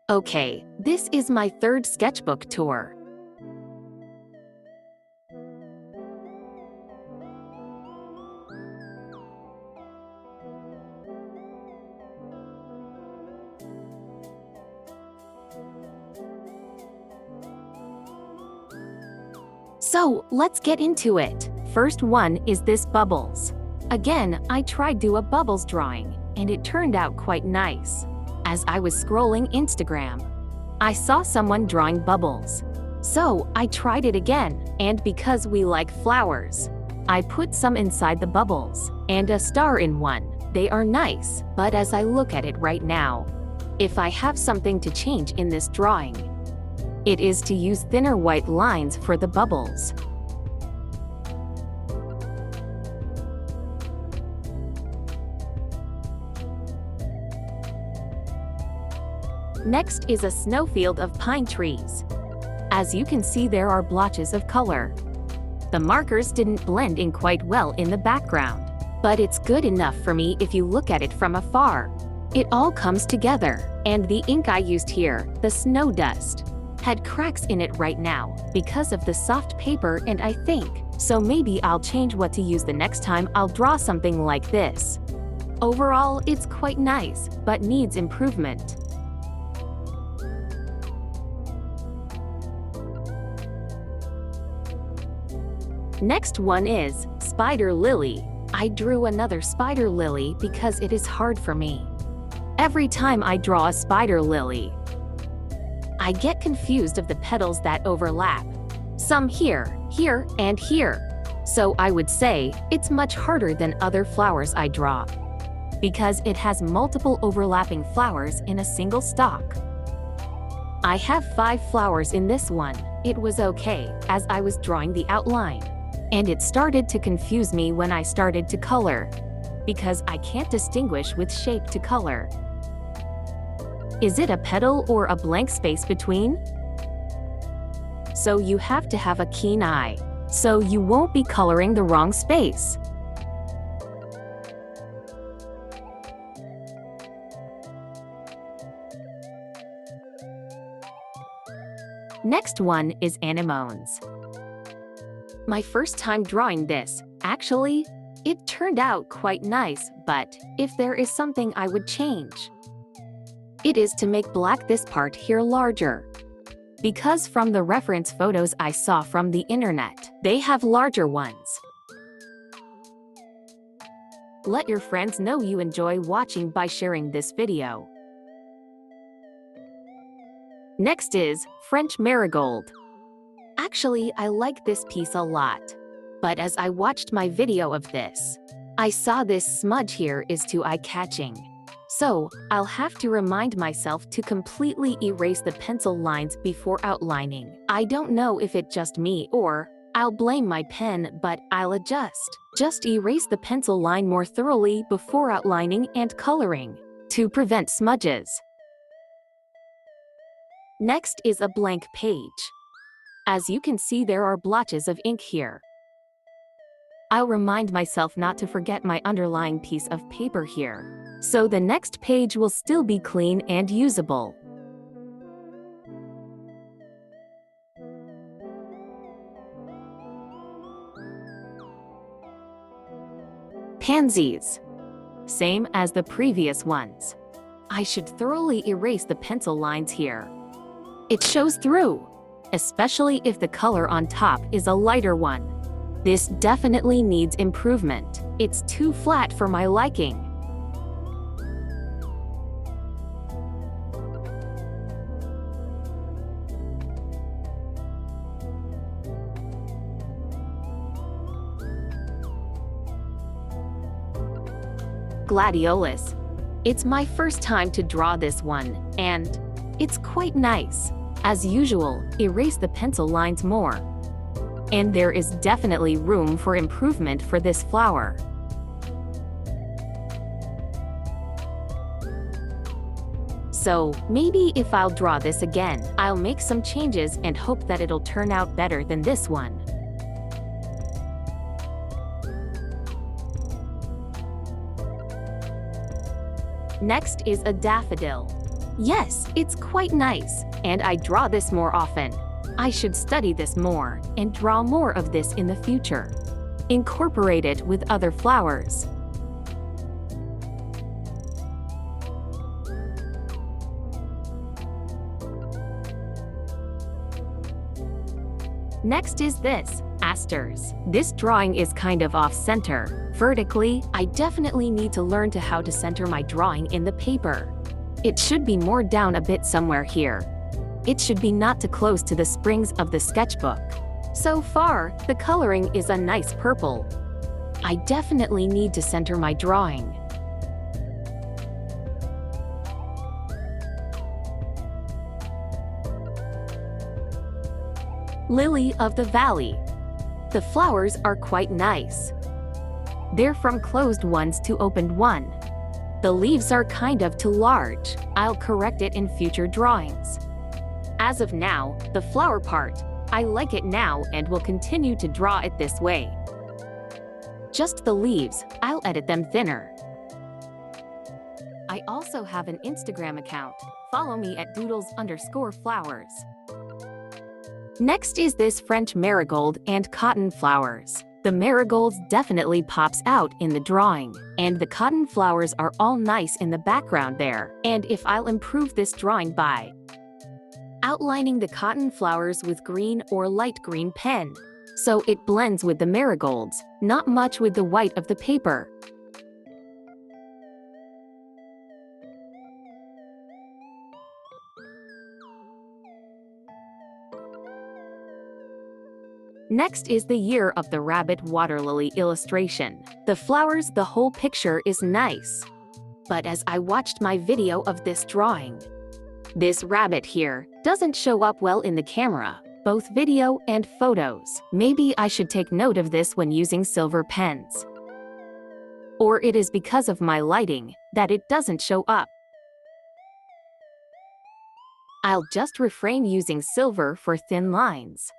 Okay, this is my third sketchbook tour. So, let's get into it. First one is this bubbles. Again, I tried do a bubbles drawing, and it turned out quite nice. As I was scrolling Instagram, I saw someone drawing bubbles. So, I tried it again, and because we like flowers, I put some inside the bubbles, and a star in one. They are nice, but as I look at it right now, if I have something to change in this drawing, it is to use thinner white lines for the bubbles. Next is a snowfield of pine trees. As you can see, there are blotches of color. The markers didn't blend in quite well in the background, but it's good enough for me if you look at it from afar. It all comes together, and the ink I used here, the snow dust, had cracks in it right now because of the soft paper, and I think, so maybe I'll change what to use the next time I'll draw something like this. Overall, it's quite nice, but needs improvement. Next one is spider lily. I drew another spider lily because it is hard for me. Every time I draw a spider lily, I get confused of the petals that overlap. Some here, here, and here. So I would say it's much harder than other flowers I draw, because it has multiple overlapping flowers in a single stalk. I have 5 flowers in this one. It was okay as I was drawing the outline, and it started to confuse me when I started to color, because I can't distinguish with shape to color. Is it a petal or a blank space between? So you have to have a keen eye, so you won't be coloring the wrong space. Next one is anemones. My first time drawing this, actually, it turned out quite nice, but if there is something I would change, it is to make black this part here larger. Because from the reference photos I saw from the internet, they have larger ones. Let your friends know you enjoy watching by sharing this video. Next is French marigold. Actually, I like this piece a lot, but as I watched my video of this, I saw this smudge here is too eye-catching. So, I'll have to remind myself to completely erase the pencil lines before outlining. I don't know if it's just me or I'll blame my pen, but I'll adjust. Just erase the pencil line more thoroughly before outlining and coloring to prevent smudges. Next is a blank page. As you can see, there are blotches of ink here. I'll remind myself not to forget my underlying piece of paper here, so the next page will still be clean and usable. Pansies. Same as the previous ones. I should thoroughly erase the pencil lines here. It shows through, especially if the color on top is a lighter one. This definitely needs improvement. It's too flat for my liking. Gladiolus. It's my first time to draw this one, and it's quite nice. As usual, erase the pencil lines more. And there is definitely room for improvement for this flower. So, maybe if I'll draw this again, I'll make some changes and hope that it'll turn out better than this one. Next is a daffodil. Yes, it's quite nice, and I draw this more often. I should study this more and draw more of this in the future. Incorporate it with other flowers. Next is this, asters. This drawing is kind of off-center. Vertically, I definitely need to learn how to center my drawing in the paper. It should be more down a bit somewhere here. It should be not too close to the springs of the sketchbook. So far, the coloring is a nice purple. I definitely need to center my drawing. Lily of the Valley. The flowers are quite nice. They're from closed ones to opened one. The leaves are kind of too large. I'll correct it in future drawings. As of now, the flower part, I like it now and will continue to draw it this way. Just the leaves, I'll edit them thinner. I also have an Instagram account. Follow me at Doodles_flowers. Next is this French marigold and cotton flowers. The marigolds definitely pops out in the drawing, and the cotton flowers are all nice in the background there. And if I'll improve this drawing by outlining the cotton flowers with green or light green pen, so it blends with the marigolds, not much with the white of the paper. Next is the Year of the Rabbit water lily illustration. The flowers, the whole picture is nice. But as I watched my video of this drawing, this rabbit here doesn't show up well in the camera, both video and photos. Maybe I should take note of this when using silver pens. Or it is because of my lighting that it doesn't show up. I'll just refrain using silver for thin lines.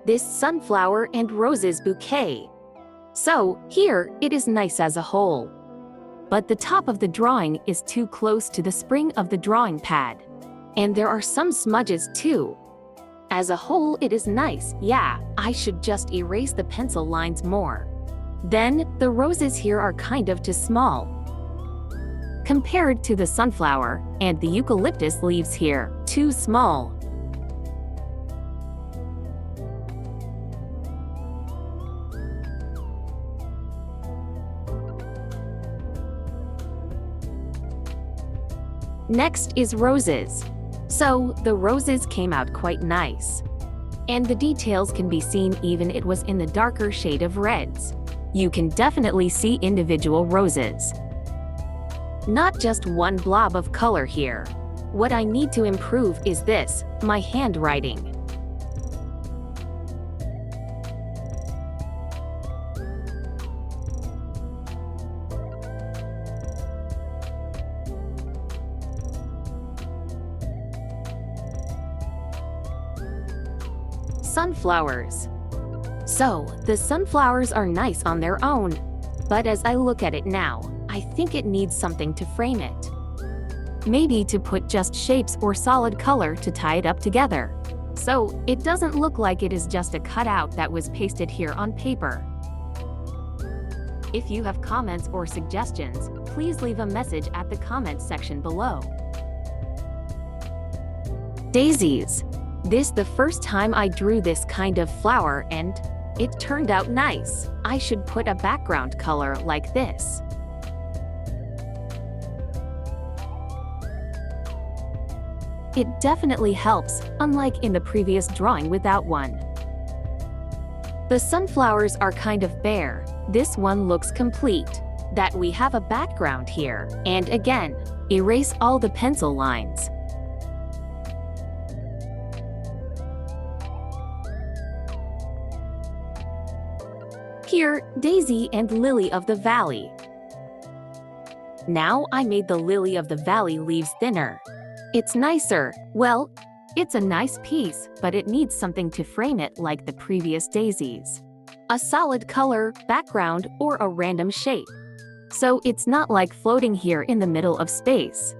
This sunflower and roses bouquet. So, here, it is nice as a whole. But the top of the drawing is too close to the spring of the drawing pad. And there are some smudges too. As a whole, it is nice, yeah, I should just erase the pencil lines more. Then, the roses here are kind of too small compared to the sunflower, and the eucalyptus leaves here, too small. Next is roses. So, the roses came out quite nice. And the details can be seen even it was in the darker shade of reds. You can definitely see individual roses. Not just one blob of color here. What I need to improve is this, my handwriting. Sunflowers. So, the sunflowers are nice on their own, but as I look at it now, I think it needs something to frame it. Maybe to put just shapes or solid color to tie it up together. So, it doesn't look like it is just a cutout that was pasted here on paper. If you have comments or suggestions, please leave a message at the comments section below. Daisies. This the first time I drew this kind of flower and it turned out nice. I should put a background color like this. It definitely helps, unlike in the previous drawing without one. The sunflowers are kind of bare. This one looks complete. That we have a background here. And again, erase all the pencil lines. Here, Daisy and Lily of the Valley. Now I made the Lily of the Valley leaves thinner. It's nicer. Well, It's a nice piece, but it needs something to frame it like the previous daisies. A solid color, background, or a random shape. So it's not like floating here in the middle of space.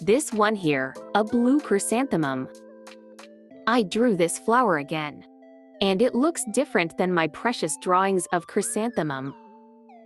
This one here, a blue chrysanthemum. I drew this flower again. And it looks different than my precious drawings of chrysanthemum.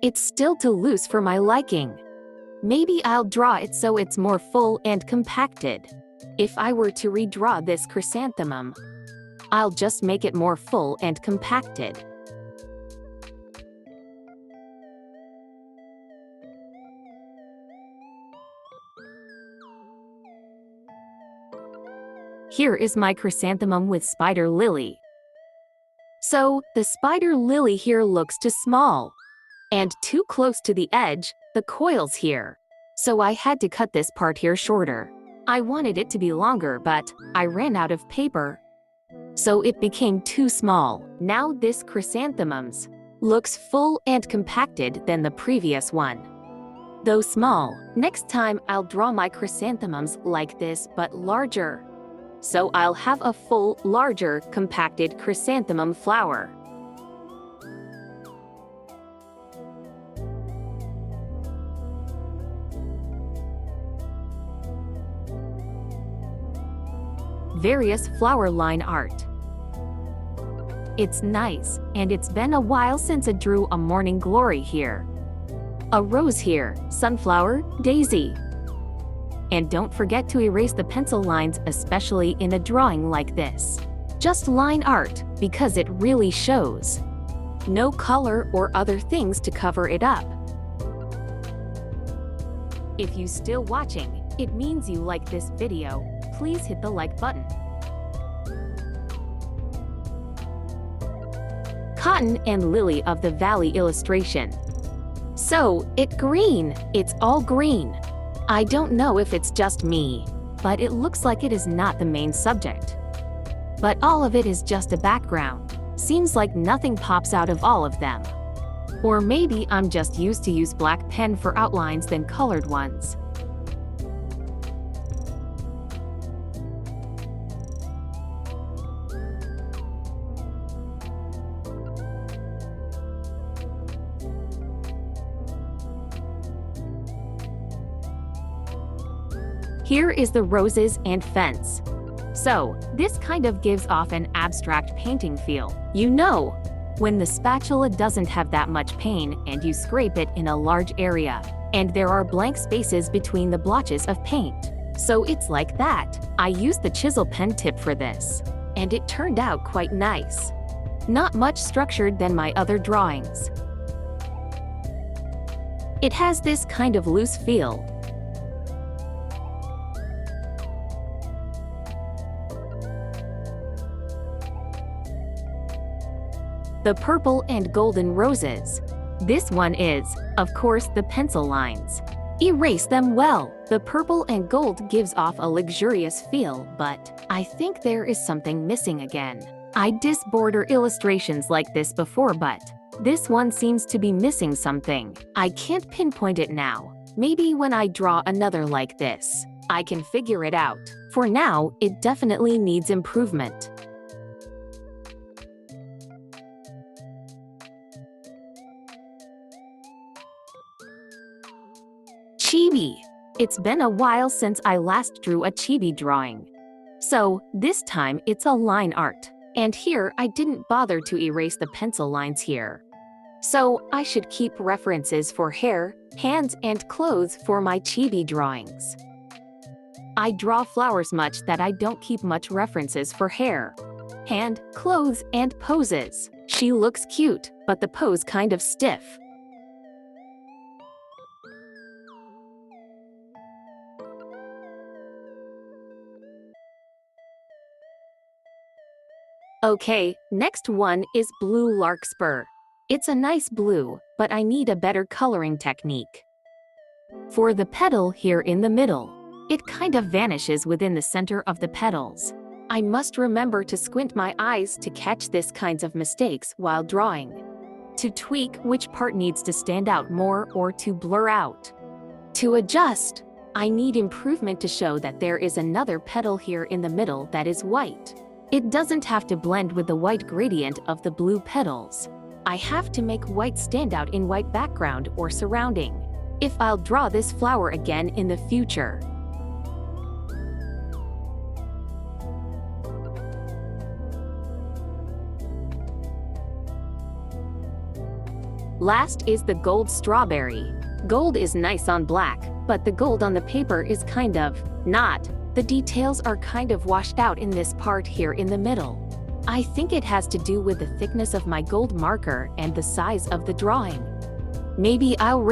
It's still too loose for my liking. Maybe I'll draw it so it's more full and compacted. If I were to redraw this chrysanthemum, I'll just make it more full and compacted. Here is my chrysanthemum with spider lily. So, the spider lily here looks too small and too close to the edge, the coils here. So I had to cut this part here shorter. I wanted it to be longer, but I ran out of paper. So it became too small. Now this chrysanthemums looks full and compacted than the previous one. Though small, next time I'll draw my chrysanthemums like this but larger. So I'll have a full, larger, compacted chrysanthemum flower. Various flower line art. It's nice, and it's been a while since I drew a morning glory here. A rose here, sunflower, daisy. And don't forget to erase the pencil lines, especially in a drawing like this. Just line art, because it really shows. No color or other things to cover it up. If you're still watching, it means you like this video. Please hit the like button. Cotton and Lily of the Valley illustration. So, it's green. It's all green. I don't know if it's just me, but it looks like it is not the main subject. But all of it is just a background. Seems like nothing pops out of all of them. Or maybe I'm just used to use black pen for outlines than colored ones. Here is the roses and fence. So, this kind of gives off an abstract painting feel. You know, when the spatula doesn't have that much paint and you scrape it in a large area, and there are blank spaces between the blotches of paint. So it's like that. I used the chisel pen tip for this, and it turned out quite nice. Not much structured than my other drawings. It has this kind of loose feel. The purple and golden roses. This one is, of course, the pencil lines. Erase them well. The purple and gold gives off a luxurious feel, but I think there is something missing again. I did border illustrations like this before, but this one seems to be missing something. I can't pinpoint it now. Maybe when I draw another like this, I can figure it out. For now, it definitely needs improvement. Chibi. It's been a while since I last drew a chibi drawing. So, this time it's a line art. And here I didn't bother to erase the pencil lines here. So, I should keep references for hair, hands, and clothes for my chibi drawings. I draw flowers much that I don't keep much references for hair, hand, clothes, and poses. She looks cute, but the pose kind of stiff. Okay, next one is blue larkspur. It's a nice blue, but I need a better coloring technique. For the petal here in the middle, it kind of vanishes within the center of the petals. I must remember to squint my eyes to catch this kinds of mistakes while drawing. to tweak which part needs to stand out more or to blur out. To adjust, I need improvement to show that there is another petal here in the middle that is white. It doesn't have to blend with the white gradient of the blue petals. I have to make white stand out in white background or surrounding. If I'll draw this flower again in the future. Last is the gold strawberry. Gold is nice on black, but the gold on the paper is kind of not. The details are kind of washed out in this part here in the middle. I think it has to do with the thickness of my gold marker and the size of the drawing. Maybe I'll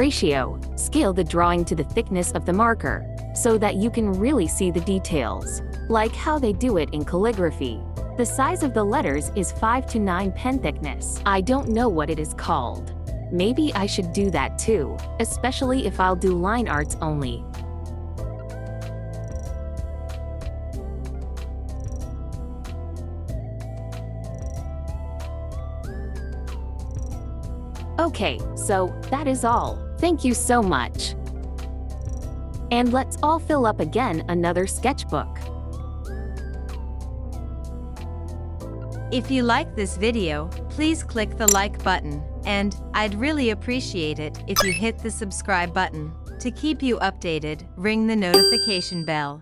scale the drawing to the thickness of the marker, so that you can really see the details, like how they do it in calligraphy. The size of the letters is 5 to 9 pen thickness. I don't know what it is called. Maybe I should do that too, especially if I'll do line arts only. Okay, so that is all. Thank you so much. And let's all fill up again another sketchbook. If you like this video, please click the like button, and I'd really appreciate it if you hit the subscribe button. To keep you updated, ring the notification bell.